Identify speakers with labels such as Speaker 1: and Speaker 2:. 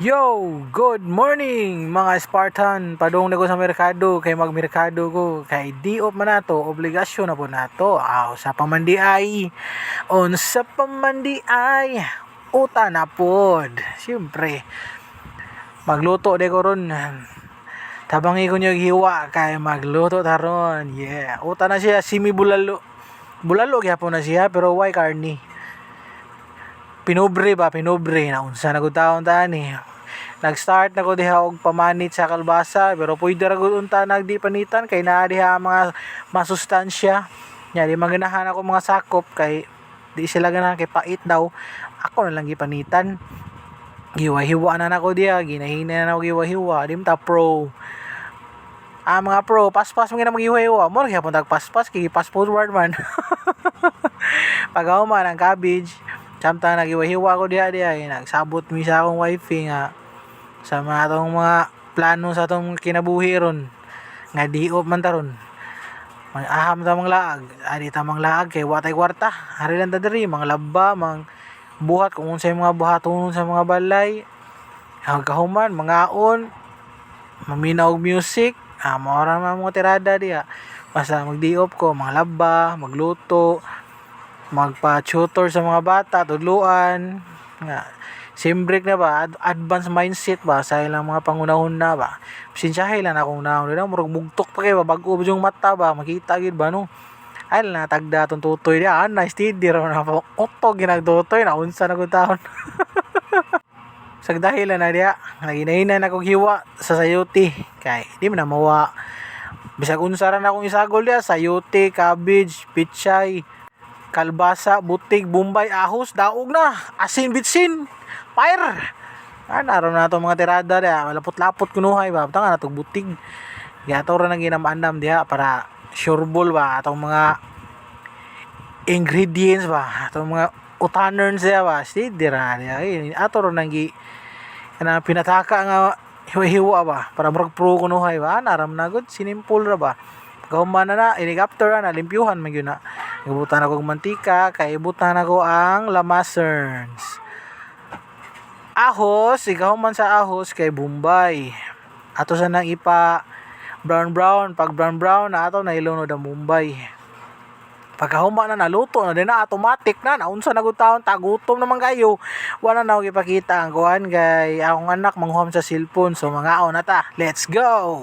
Speaker 1: Yo! Good morning mga Spartan! Padung na ko sa merkado, kay magmerkado ko, kay di op man nato, obligasyon na po nato. Sa pamandi ay, sa pamandi ay, uta na pod. Siyempre, magluto de ko ron. Tabangi ko niyo hiwa, kay magluto taron. Yeah, uta na siya, simi bulalo. Bulalo gyapon na siya, pero why karni? Pinobre ba, pinobre na unsa na gud taon tani. Nag-start na ko diha og pamanit sa kalbasa, pero pwede ra gud unta nagdi panitan kay naa diha mga masustansya. Nya di maganahan ako mga sakop kay di sila ganahan kay pait daw. Ako na lang gipanitan. Giwa-hiwa na nako diha, ginahina na ako giwa-hiwa, di ta pro. Mga pro, paspas mo gina maghiwa-hiwa. Mo gyapon tag paspas kay pass forward man. Pagaw man ang cabbage. Samtang nagiwa-hiwa ko diha nagsabot mi sa akong wifi nga sa mga atong mga plano sa atong kinabuhi ron nga diop man taron aham ta mga laag adi ta mga laag kay watay kwarta hari lang ta diri mga laba mang buhat kung unsay mga buhaton sa mga balay kahuman mga aon maminaw og music mao ra man mga tirada diha basta magdiop ko mga laba magluto magpa-tutor sa mga bata tudluan nga sim break na ba advance mindset ba sa ilang mga pangunahon na ba sinsyahe lang akong naon na murag mugtok pa kay ba bag-o yung mata ba makita gid ba no ay na tagda tong tutoy dia nice steady ra na pa otto ginagtutoy na unsa na gud taon sag dahil na dia naginahinan akong hiwa sa sayote kay di man na mawa bisag unsa ra na akong isagol dia sayote cabbage pichay kalbasa, butig, bumbay, ahos, daog na, asin, bitsin, fire. Naroon na itong mga tirada diya, malapot-lapot kunuhay ba, tanga na itong butig. Gato rin ang ginamandam diya para sureball ba, itong mga ingredients ba, itong mga utaners diya ba, steady ra diya. Ato rin ang pinataka nga hiwa-hiwa ba, para marag pro kunuhay ba, naram na good, sinimpul ra ba. Gahuman na helicopter na limpyuhan man gyud na. Ibutan ako og mantika kay ibutan ako ang lamaserns. Ahos, igahuman sa ahos kay Bombay. Ato sa nang ipa brown pag brown na ato na ilunod ang Bombay. Pagkahuman na naluto na din na automatic na naunsa na gud taon tagutom naman kayo. Wala na ako ipakita ang kuan kay akong anak manghuam sa cellphone so mga na ta. Let's go.